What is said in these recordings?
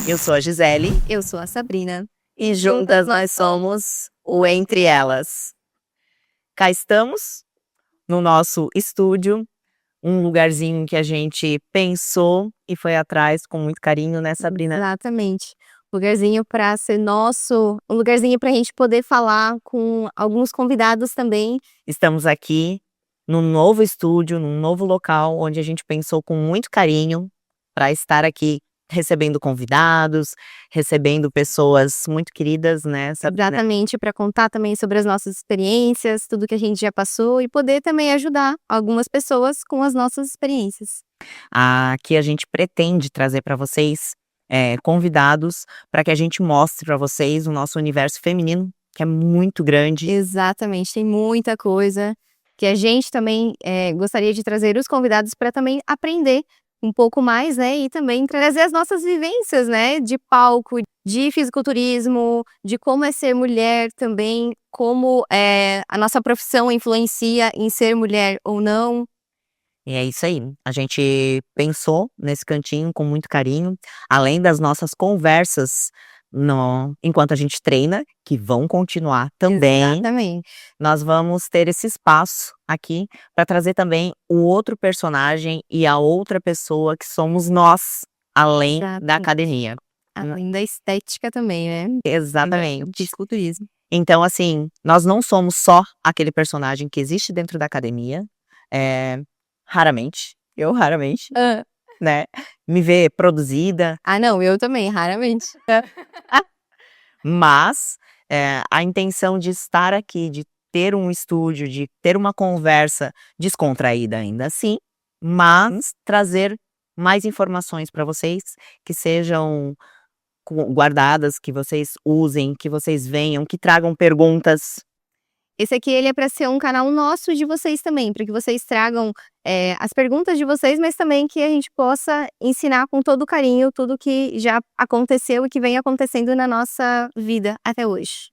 Eu sou a Gisele Eu sou a Sabrina. e juntas nós somos o Entre Elas. Cá estamos no nosso estúdio, um lugarzinho que a gente pensou e foi atrás com muito carinho, né, Sabrina? Exatamente. Lugarzinho para ser nosso, um lugarzinho para a gente poder falar com alguns convidados também. Estamos aqui num novo estúdio, num novo local, onde a gente pensou com muito carinho para estar aqui recebendo convidados, recebendo pessoas muito queridas, né, Sabrina? Exatamente, para contar também sobre as nossas experiências, tudo que a gente já passou e poder também ajudar algumas pessoas com as nossas experiências. Aqui a gente pretende trazer para vocês, convidados para que a gente mostre para vocês o nosso universo feminino, que é muito grande. Exatamente, tem muita coisa que a gente também gostaria de trazer os convidados para também aprender um pouco mais, né? E também trazer as nossas vivências, né? De palco, de fisiculturismo, de como é ser mulher também, como a nossa profissão influencia em ser mulher ou não. E é isso aí, a gente pensou nesse cantinho com muito carinho, além das nossas conversas enquanto a gente treina, que vão continuar também. Exatamente. Nós vamos ter esse espaço aqui para trazer também o outro personagem e a outra pessoa que somos nós, além da Exatamente. academia. Além da estética também, né? Exatamente. Fisiculturismo. Então, assim, nós não somos só aquele personagem que existe dentro da academia, raramente, eu raramente, né, me ver produzida, Ah, não, eu também, raramente. mas, a intenção de estar aqui, de ter um estúdio, de ter uma conversa descontraída ainda assim, mas trazer mais informações para vocês, que sejam guardadas, que vocês usem, que vocês venham, que tragam perguntas. Esse aqui ele é para ser um canal nosso de vocês também, para que vocês tragam, as perguntas de vocês, mas também que a gente possa ensinar com todo carinho tudo que já aconteceu e que vem acontecendo na nossa vida até hoje.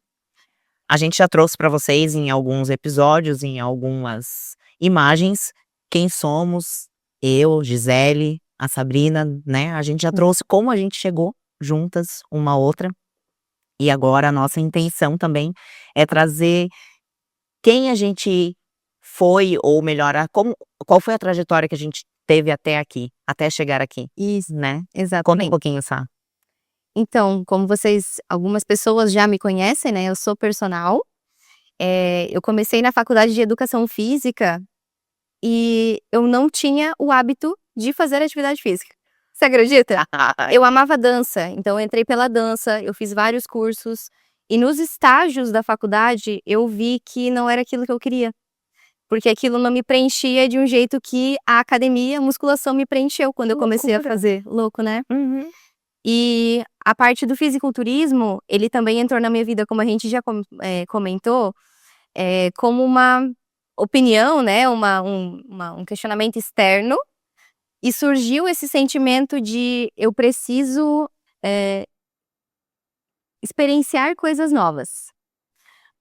A gente já trouxe para vocês em alguns episódios, em algumas imagens, quem somos, eu, Gisele, a Sabrina, né, a gente já trouxe como a gente chegou juntas, uma a outra, e agora a nossa intenção também é trazer quem a gente foi, ou melhor, qual foi a trajetória que a gente teve até aqui, até chegar aqui, Isso, né. Conta um exatamente. pouquinho, Sá. Então, como algumas pessoas já me conhecem, né, eu sou personal, eu comecei na faculdade de educação física e eu não tinha o hábito de fazer atividade física. Você acredita? Eu amava dança, então eu entrei pela dança, eu fiz vários cursos, e nos estágios da faculdade eu vi que não era aquilo que eu queria, porque aquilo não me preenchia de um jeito que a academia, a musculação me preencheu quando eu comecei a fazer. Louco, né? Uhum. E a parte do fisiculturismo, ele também entrou na minha vida, como a gente já comentou, como uma opinião, né, um questionamento externo, e surgiu esse sentimento de eu preciso experienciar coisas novas.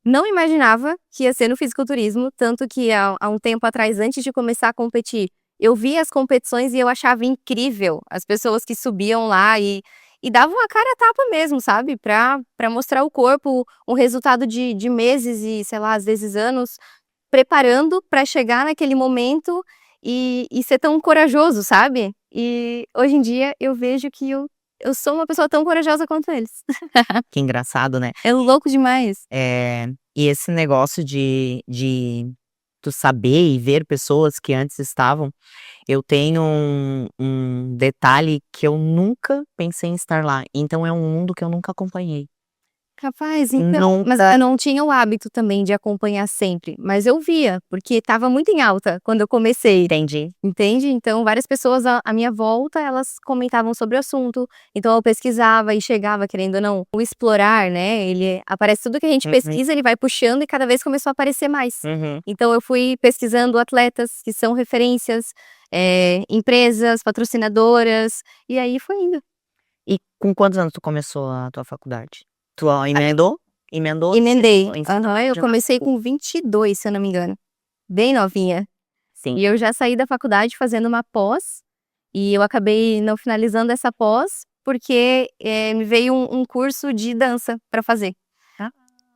Não imaginava que ia ser no fisiculturismo, tanto que há um tempo atrás, antes de começar a competir, eu via as competições e eu achava incrível as pessoas que subiam lá e davam a cara a tapa mesmo, sabe? Pra mostrar o corpo, um resultado de meses e, sei lá, às vezes anos, preparando pra chegar naquele momento e ser tão corajoso, sabe? E hoje em dia eu vejo que eu sou uma pessoa tão corajosa quanto eles. Que engraçado, né. É louco demais. E esse negócio de tu saber e ver pessoas que antes estavam, eu tenho um detalhe que eu nunca pensei em estar lá, então é um mundo que eu nunca acompanhei. Capaz, então, mas eu não tinha o hábito também de acompanhar sempre, mas eu via, porque estava muito em alta quando eu comecei. Entendi. Entende? Então várias pessoas à minha volta, elas comentavam sobre o assunto, então eu pesquisava e chegava, querendo ou não, o explorar, né, ele aparece tudo que a gente pesquisa, ele vai puxando e cada vez começou a aparecer mais. Uhum. Então eu fui pesquisando atletas que são referências, empresas, patrocinadoras, e aí foi indo. E com quantos anos tu começou a tua faculdade? Tu emendou? Emendou? Emendei. Ensino Aham, eu médio? comecei com 22, se eu não me engano, bem novinha. Sim. E eu já saí da faculdade fazendo uma pós, e eu acabei não finalizando essa pós, porque me veio um curso de dança pra fazer. Ah.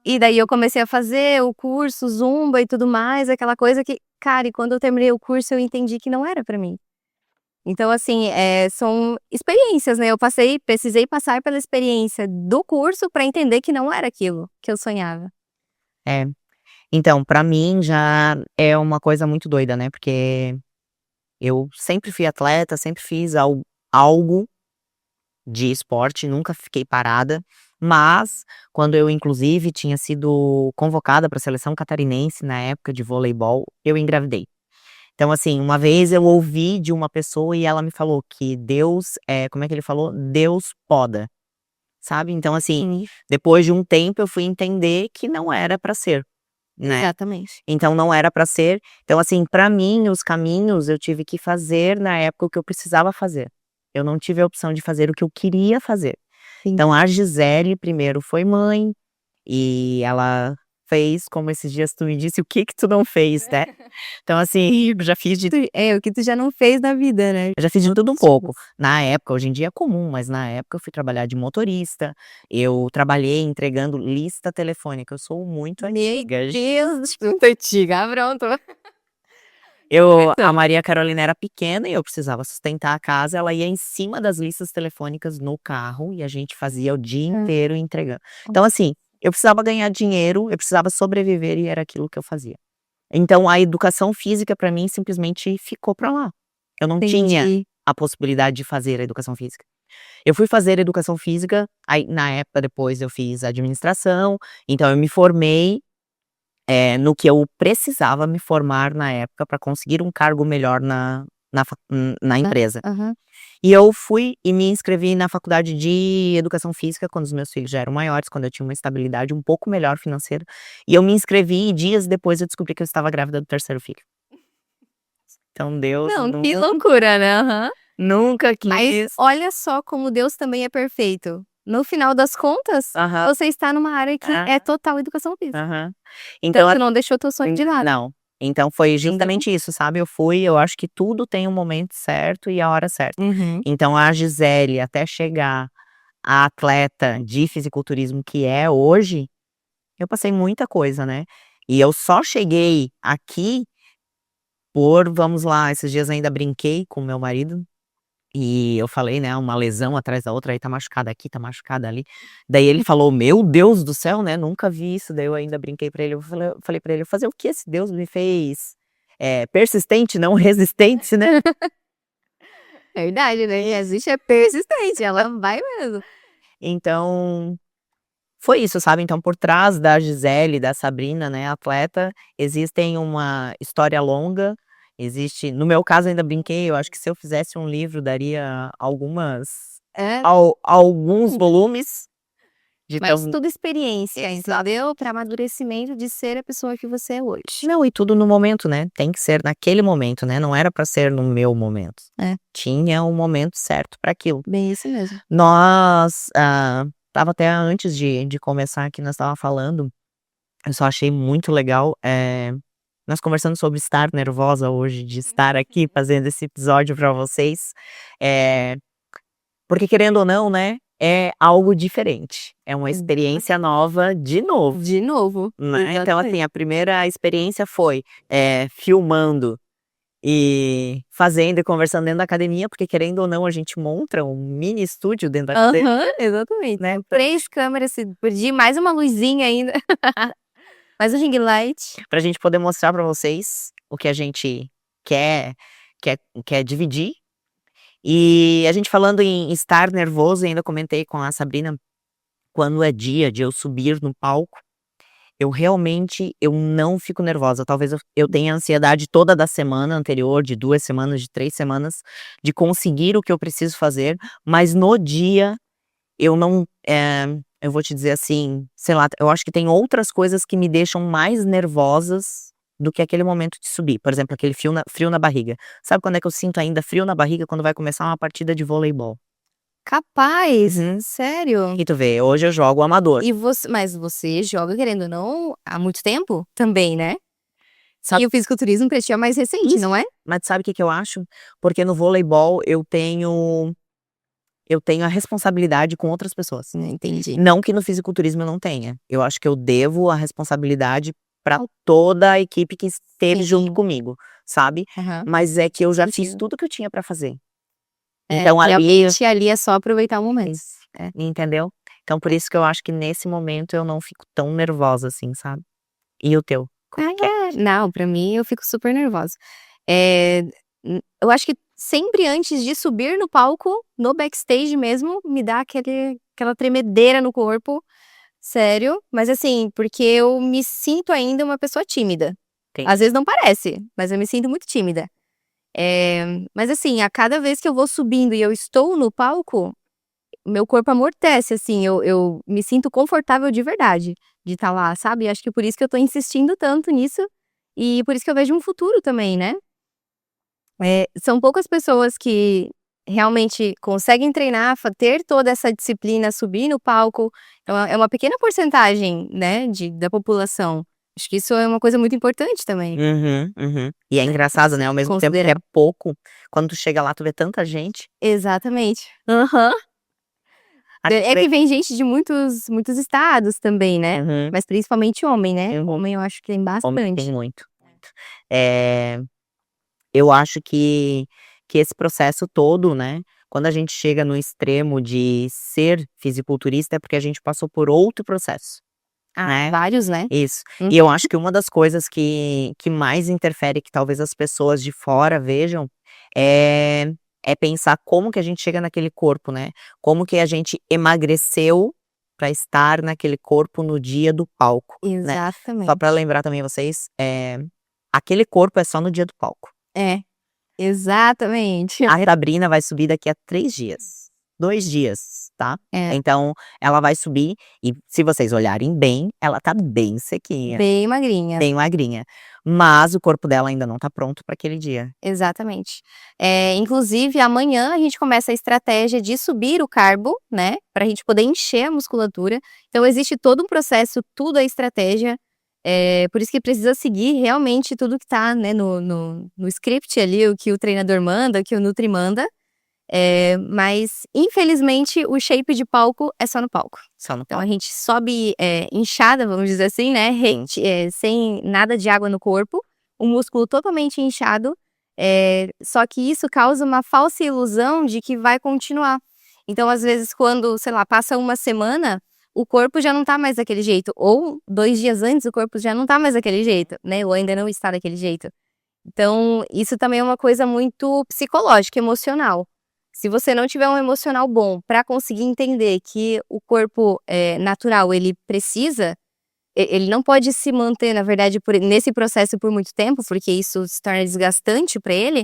E daí eu comecei a fazer o curso, zumba e tudo mais, aquela coisa que, cara, e quando eu terminei o curso eu entendi que não era pra mim. Então, assim, são experiências, né? Eu precisei passar pela experiência do curso pra entender que não era aquilo que eu sonhava. É. Então, pra mim já é uma coisa muito doida, né, porque eu sempre fui atleta, sempre fiz algo de esporte, nunca fiquei parada, mas quando eu inclusive tinha sido convocada pra seleção catarinense na época de voleibol, eu engravidei. Então, assim, uma vez eu ouvi de uma pessoa e ela me falou que Deus, como é que ele falou? Deus poda, sabe. Então, assim, Sim, depois de um tempo eu fui entender que não era pra ser, né. exatamente. Então não era pra ser. Então, assim, pra mim os caminhos eu tive que fazer na época o que eu precisava fazer. Eu não tive a opção de fazer o que eu queria fazer. Sim. Então a Gisele primeiro foi mãe, e ela fez como esses dias tu me disse: "O que que tu não fez", né. Então, assim, eu já fiz de O que tu já não fez na vida, né? eu já fiz de tudo um pouco. Na época, hoje em dia é comum, mas na época eu fui trabalhar de motorista, eu trabalhei entregando lista telefônica, eu sou muito Meu antiga. Deus, muito antiga, pronto. A Maria Carolina era pequena e eu precisava sustentar a casa, ela ia em cima das listas telefônicas no carro e a gente fazia o dia inteiro entregando. Então, assim, eu precisava ganhar dinheiro, eu precisava sobreviver e era aquilo que eu fazia. Então a educação física pra mim simplesmente ficou pra lá. Eu não tinha Entendi. a possibilidade de fazer a educação física. Eu fui fazer educação física, aí na época depois eu fiz administração, então eu me formei no que eu precisava me formar na época pra conseguir um cargo melhor na empresa. Aham. E eu fui e me inscrevi na faculdade de educação física quando os meus filhos já eram maiores, quando eu tinha uma estabilidade um pouco melhor financeira, e eu me inscrevi e dias depois eu descobri que eu estava grávida do 3º filho. Então Deus Não, que loucura, né? Aham. nunca Mas quis. olha só como Deus também é perfeito. No final das contas, Aham. você está numa área que é Aham. total educação física. Aham. Então Então você não deixou teu sonho de lado. não. Então foi Entendeu? justamente isso, sabe, eu acho que tudo tem um momento certo e a hora certa. Uhum. Então a Gisele até chegar a atleta de fisiculturismo que é hoje, eu passei muita coisa, né. E eu só cheguei aqui vamos lá, esses dias ainda brinquei com meu marido, e eu falei, né, uma lesão atrás da outra, aí tá machucada aqui, tá machucada ali. Daí ele falou: "Meu Deus do céu, né, nunca vi isso". Daí eu ainda brinquei pra ele, eu falei pra ele: "Fazer o que esse Deus me fez, persistente, não resistente, né". Verdade, né? Jesus é persistente, ela vai mesmo. Então, foi isso, sabe. Então por trás da Gisele, da Sabrina, né, atleta, existem uma história longa, no meu caso ainda brinquei, eu acho que se eu fizesse um livro daria É, alguns volumes, de mas tão tudo experiência, entendeu? Para amadurecimento de ser a pessoa que você é hoje. não, e tudo no momento, né, tem que ser naquele momento, né, não era pra ser no meu momento. É. Tinha um momento certo pra aquilo. Bem isso mesmo. Nós, estava até antes de começar aqui, nós estava falando, eu só achei muito legal, nós conversando sobre estar nervosa hoje, de estar aqui fazendo esse episódio pra vocês, porque querendo ou não, né, é algo diferente, é uma experiência nova de novo. De novo. Né, então assim, a primeira experiência foi, filmando e fazendo e conversando dentro da academia, porque querendo ou não a gente monta um mini estúdio dentro da academia, Aham, exatamente. né. 3 câmeras, se pedir mais uma luzinha ainda. Mais um ring light. Pra gente poder mostrar pra vocês o que a gente quer quer dividir. E a gente falando em estar nervoso, ainda comentei com a Sabrina, quando é dia de eu subir no palco, eu não fico nervosa, talvez eu tenha ansiedade toda da semana anterior, de 2 semanas, de 3 semanas, de conseguir o que eu preciso fazer, mas no dia eu não, eu vou te dizer assim, sei lá, eu acho que tem outras coisas que me deixam mais nervosas do que aquele momento de subir, por exemplo, aquele frio na barriga. Sabe quando é que eu sinto ainda frio na barriga? Quando vai começar uma partida de voleibol. Capaz? Uhum. Sério? E tu vê, hoje eu jogo amador. Mas você joga, querendo ou não, há muito tempo também, né? Sabe E o fisiculturismo pra ti é mais recente, Isso. não é? Mas sabe o que que eu acho? Porque no voleibol eu eu tenho a responsabilidade com outras pessoas. Entendi. Não que no fisiculturismo eu não tenha. Eu acho que eu devo a responsabilidade pra toda a equipe que esteve junto Sim. comigo, sabe. Aham. Mas é que eu já fiz Sentido. tudo que eu tinha pra fazer. Então ali realmente ali é só aproveitar o momento. entendeu. Então por isso que eu acho que nesse momento eu não fico tão nervosa assim, sabe. E o teu? Como que é? Não, pra mim eu fico super nervosa. Eu acho que sempre antes de subir no palco, no backstage mesmo, me dá aquela tremedeira no corpo, sério, mas assim, porque eu me sinto ainda uma pessoa tímida. Entendi. Às vezes não parece, mas eu me sinto muito tímida. Mas assim, a cada vez que eu vou subindo e eu estou no palco, meu corpo amortece, assim, eu me sinto confortável de verdade, de estar lá, sabe. Acho que por isso que eu tô insistindo tanto nisso, e por isso que eu vejo um futuro também, né. São poucas pessoas que realmente conseguem treinar, ter toda essa disciplina, subir no palco, então é uma pequena porcentagem, né, da população. Acho que isso é uma coisa muito importante também. Uhum, uhum. E é engraçado, né, ao mesmo tempo que é Considerando. pouco, quando tu chega lá tu vê tanta gente. Exatamente. Aham. É que vem gente de muitos estados também, né, Uhum. mas principalmente homem, né. Uhum. Homem eu acho que tem Homem tem bastante. muito, muito. Eu acho que esse processo todo, né, quando a gente chega no extremo de ser fisiculturista, é porque a gente passou por outro processo, né. Vários, né. Isso. E eu acho que uma das coisas que mais interfere, que talvez as pessoas de fora vejam, é pensar como que a gente chega naquele corpo, né. Como que a gente emagreceu pra estar naquele corpo no dia do palco, né. Só Exatamente. pra lembrar também vocês, aquele corpo é só no dia do palco. É, exatamente. A Sabrina vai subir daqui a 3 dias, 2 dias, tá. É. Então, ela vai subir e se vocês olharem bem, ela tá bem sequinha, Bem magrinha. bem magrinha, mas o corpo dela ainda não tá pronto pra aquele dia. Exatamente. Inclusive amanhã a gente começa a estratégia de subir o carbo, né, pra gente poder encher a musculatura, então existe todo um processo, tudo é estratégia, por isso que precisa seguir realmente tudo que tá, né, no script ali, o que o treinador manda, o que o nutri manda, mas infelizmente o shape de palco é só no palco. Só no Então a palco. gente sobe, inchada, vamos dizer assim, né, sem nada de água no corpo, o músculo totalmente inchado, só que isso causa uma falsa ilusão de que vai continuar. Então às vezes quando, sei lá, passa uma semana, o corpo já não tá mais daquele jeito, ou 2 dias antes o corpo já não tá mais daquele jeito, né, ou ainda não está daquele jeito. Então isso também é uma coisa muito psicológica, emocional. Se você não tiver um emocional bom pra conseguir entender que o corpo, natural, ele precisa, ele não pode se manter, na verdade, nesse processo por muito tempo, porque isso se torna desgastante pra ele,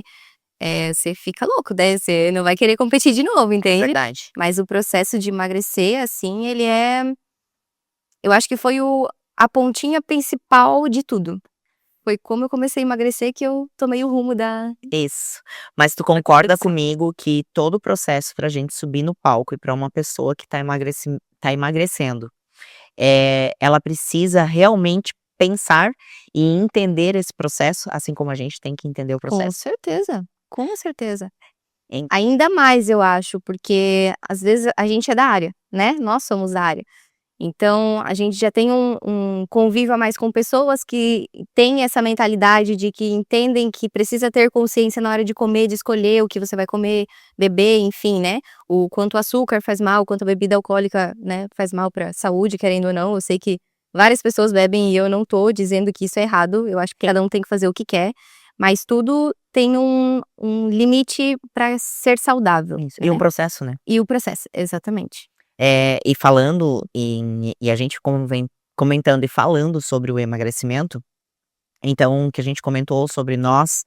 você fica louco, né, você não vai querer competir de novo, entende. Verdade. Mas o processo de emagrecer, assim, ele eu acho que foi a pontinha principal de tudo. Foi como eu comecei a emagrecer que eu tomei o rumo da Isso. Mas tu concorda comigo que todo o processo pra gente subir no palco e pra uma pessoa que tá emagrecendo, ela precisa realmente pensar e entender esse processo, assim como a gente tem que entender o Com processo? certeza, com certeza. Hein. Ainda mais eu acho, porque às vezes a gente é da área, né, nós somos da área. Então a gente já tem um convívio a mais com pessoas que têm essa mentalidade de que entendem que precisa ter consciência na hora de comer, de escolher o que você vai comer, beber, enfim, né, o quanto o açúcar faz mal, o quanto a bebida alcoólica, né, faz mal pra saúde, querendo ou não. Eu sei que várias pessoas bebem e eu não tô dizendo que isso é errado, eu acho que cada um tem que fazer o que quer, mas tudo tem um limite pra ser saudável, Isso. né. E um processo, né. E o processo, exatamente. E falando e a gente como vem comentando e falando sobre o emagrecimento, então o que a gente comentou sobre nós,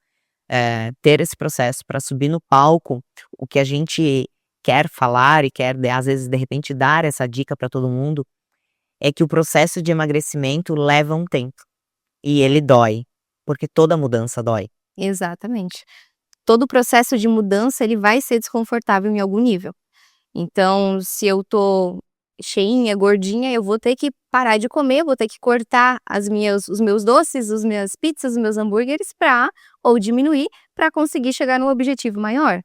ter esse processo pra subir no palco, o que a gente quer falar e quer às vezes, de repente, dar essa dica pra todo mundo, é que o processo de emagrecimento leva um tempo, e ele dói, porque toda mudança dói. Exatamente. Todo processo de mudança, ele vai ser desconfortável em algum nível. Então se eu tô cheinha, gordinha, eu vou ter que parar de comer, vou ter que cortar os meus doces, as minhas pizzas, os meus hambúrgueres ou diminuir, pra conseguir chegar num objetivo maior.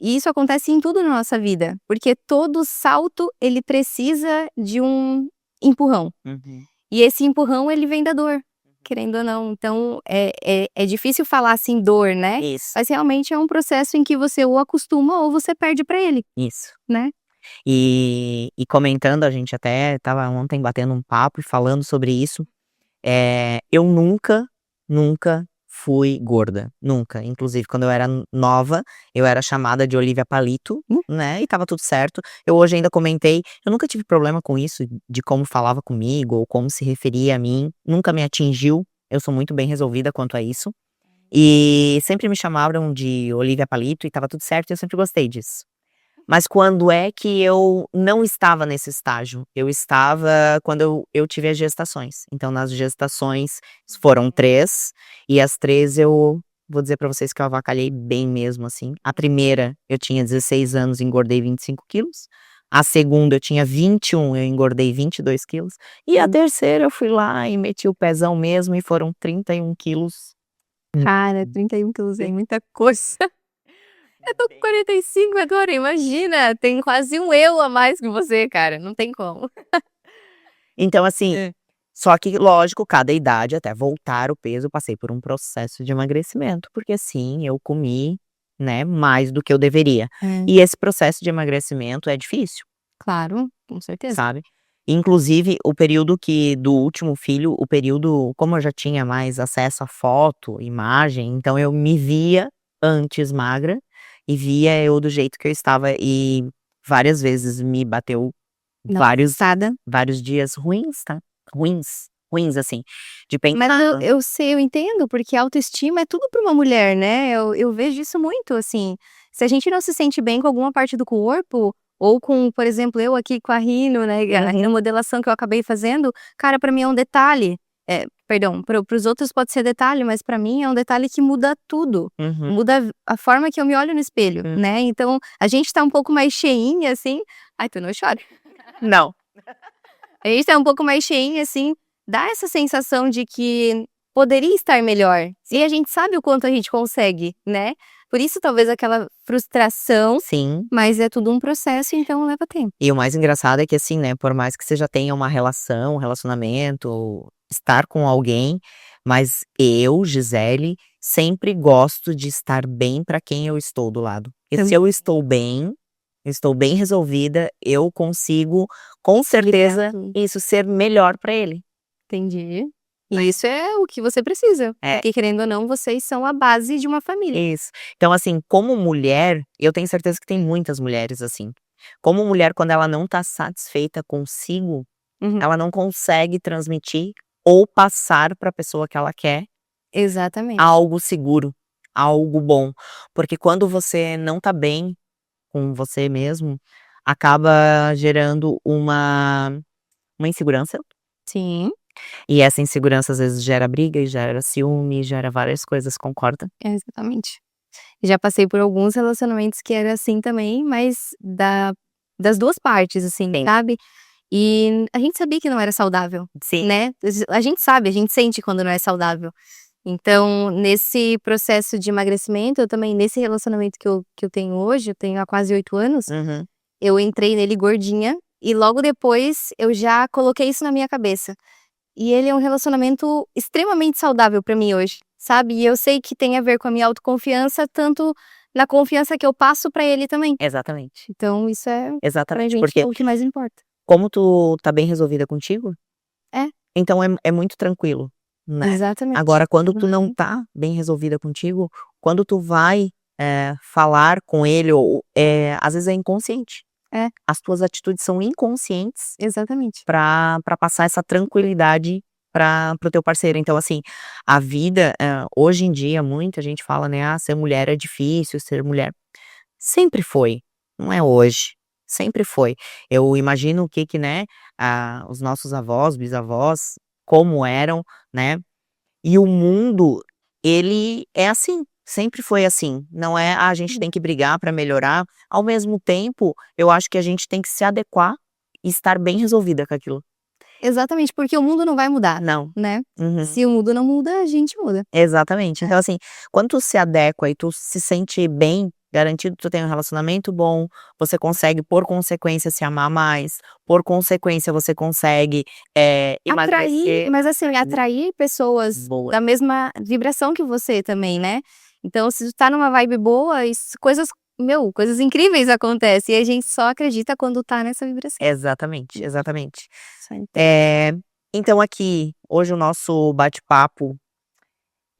E isso acontece em tudo na nossa vida, porque todo salto, ele precisa de um empurrão. Uhum. E esse empurrão, ele vem da dor, querendo ou não. Então, é difícil falar assim dor, né? Isso, Mas realmente é um processo em que você ou acostuma ou você perde pra ele, isso. né? E comentando, a gente até estava ontem batendo um papo e falando sobre isso. Eu nunca fui gorda, nunca. Inclusive, quando eu era nova, eu era chamada de Olivia Palito, né? E tava tudo certo. Eu hoje ainda comentei, eu nunca tive problema com isso, de como falava comigo ou como se referia a mim. Nunca me atingiu. Eu sou muito bem resolvida quanto a isso. E sempre me chamaram de Olivia Palito e tava tudo certo e eu sempre gostei disso. Mas quando é que eu não estava nesse estágio? Eu estava quando eu tive as gestações. Então, nas gestações foram 3, e as 3 eu vou dizer pra vocês que eu avacalhei bem mesmo, assim. A primeira, eu tinha 16 anos e engordei 25 quilos. A segunda, eu tinha 21, eu engordei 22 quilos. E a terceira, eu fui lá e meti o pezão mesmo e foram 31 quilos. Cara, 31 quilos é muita coisa. Eu tô com 45 agora, imagina, tem quase um eu a mais que você, cara, não tem como. Então, assim, É. só que lógico, cada idade até voltar o peso, eu passei por um processo de emagrecimento, porque sim, eu comi, né, mais do que eu deveria. É. E esse processo de emagrecimento é difícil, Claro, com certeza. sabe. Inclusive, o período que do último filho, o período como eu já tinha mais acesso a foto, imagem, então eu me via antes magra, e via eu do jeito que eu estava, e várias vezes me bateu Não, vários sada. vários dias ruins, tá, ruins assim, de Mas pensar. eu sei, eu entendo, porque autoestima é tudo pra uma mulher, né, eu vejo isso muito, assim, se a gente não se sente bem com alguma parte do corpo, ou com, por exemplo, eu aqui com a rino, né, a remodelação que eu acabei fazendo, cara, pra mim é um detalhe, perdão, para os outros pode ser detalhe, mas pra mim é um detalhe que muda tudo, Uhum. muda a forma que eu me olho no espelho, né, então a gente tá um pouco mais cheinha, assim, ai, tu não chora. Não. A gente tá um pouco mais cheinha, assim, dá essa sensação de que poderia estar melhor. E a gente sabe o quanto a gente consegue, né. Por isso talvez aquela frustração, Sim. mas é tudo um processo, então leva tempo. E o mais engraçado é que assim, né, por mais que você já tenha uma relação, um relacionamento, estar com alguém, mas eu, Gisele, sempre gosto de estar bem pra quem eu estou do lado. E se eu estou bem resolvida, eu consigo, com certeza, Tudo. isso ser melhor pra ele. Entendi. E isso é o que você precisa, É. porque querendo ou não, vocês são a base de uma família. Isso. Então, assim, como mulher, eu tenho certeza que tem muitas mulheres assim. Como mulher, quando ela não tá satisfeita consigo, Uhum. ela não consegue transmitir ou passar pra pessoa que ela quer Exatamente. algo seguro, algo bom. Porque quando você não tá bem com você mesmo, acaba gerando uma insegurança, Sim, e essa insegurança às vezes gera briga e gera ciúme, gera várias coisas, concorda? exatamente. Já passei por alguns relacionamentos que era assim também, mas das 2 partes, assim, Sim. sabe. E a gente sabia que não era saudável, Sim. né. A gente sabe, a gente sente quando não é saudável. Então, nesse processo de emagrecimento, eu também nesse relacionamento que eu tenho hoje, eu tenho há quase 8 anos, Uhum. eu entrei nele gordinha, e logo depois eu já coloquei isso na minha cabeça. E ele é um relacionamento extremamente saudável pra mim hoje, sabe. E eu sei que tem a ver com a minha autoconfiança, tanto na confiança que eu passo pra ele também. Exatamente. Então isso é, pra Exatamente, gente, porque o que mais importa. como tu tá bem resolvida contigo, É, então é muito tranquilo, né. exatamente. Agora quando tu não Uhum. tá bem resolvida contigo, quando tu vai, falar com ele ou, às vezes é inconsciente. É, As tuas atitudes são inconscientes exatamente. pra passar essa tranquilidade para o teu parceiro. Então assim, a vida, hoje em dia muita gente fala, né: "Ah, ser mulher é difícil, ser mulher". Sempre foi, não é hoje, sempre foi. Eu imagino o que que, né, os nossos avós, bisavós, como eram, né, e o mundo, ele é assim, sempre foi assim, não é: "Ah, a gente tem que brigar para melhorar", ao mesmo tempo, eu acho que a gente tem que se adequar e estar bem resolvida com aquilo. Exatamente, porque o mundo não vai mudar, Não. né. Uhum. Se o mundo não muda, a gente muda. Exatamente. Então assim, quando tu se adequa e tu se sente bem garantido tu tem um relacionamento bom, você consegue, por consequência, se amar mais, por consequência, você consegue, Atrair, emagrecer. mas assim, atrair pessoas Boa. da mesma vibração que você também, né. Então se tu tá numa vibe boa, coisas incríveis acontecem, e a gente só acredita quando tá nessa vibração. Exatamente, exatamente. Isso aí. Então aqui, hoje o nosso bate-papo,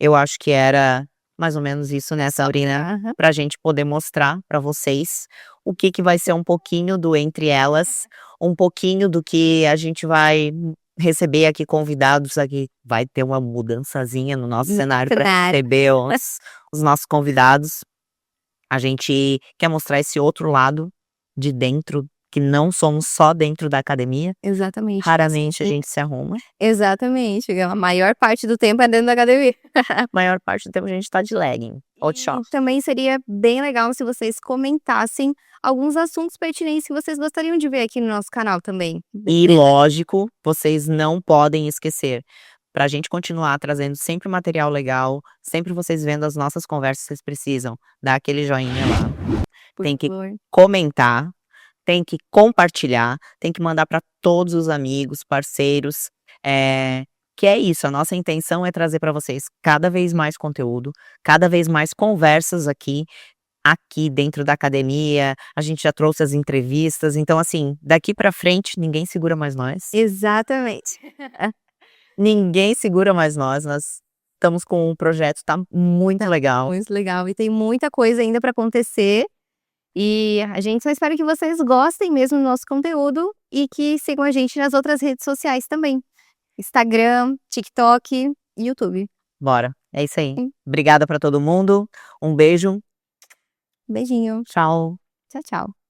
eu acho que era mais ou menos isso, né, Sabrina? Aham. Pra gente poder mostrar pra vocês o que que vai ser um pouquinho do Entre Elas, um pouquinho do que a gente vai receber aqui convidados aqui, vai ter uma mudançazinha no nosso No cenário pra cenário. receber os nossos convidados. A gente quer mostrar esse outro lado de dentro, que não somos só dentro da academia, Exatamente. raramente a gente se arruma, Exatamente, a maior parte do tempo é dentro da academia. maior parte do tempo a gente tá de legging ou de E short. também seria bem legal se vocês comentassem alguns assuntos pertinentes que vocês gostariam de ver aqui no nosso canal também. E lógico, vocês não podem esquecer, pra gente continuar trazendo sempre material legal, sempre vocês vendo as nossas conversas, vocês precisam dar aquele joinha lá, Por tem que favor. comentar, tem que compartilhar, tem que mandar pra todos os amigos, parceiros, que é isso, a nossa intenção é trazer pra vocês cada vez mais conteúdo, cada vez mais conversas aqui dentro da academia, a gente já trouxe as entrevistas, então assim, daqui pra frente ninguém segura mais nós. Exatamente. Ninguém segura mais nós estamos com um projeto, tá muito legal. Muito legal, e tem muita coisa ainda pra acontecer, e a gente só espera que vocês gostem mesmo do nosso conteúdo, e que sigam a gente nas outras redes sociais também, Instagram, TikTok e YouTube. Bora, é isso aí. Sim. Obrigada pra todo mundo, um beijo, Beijinho. tchau. Tchau, tchau.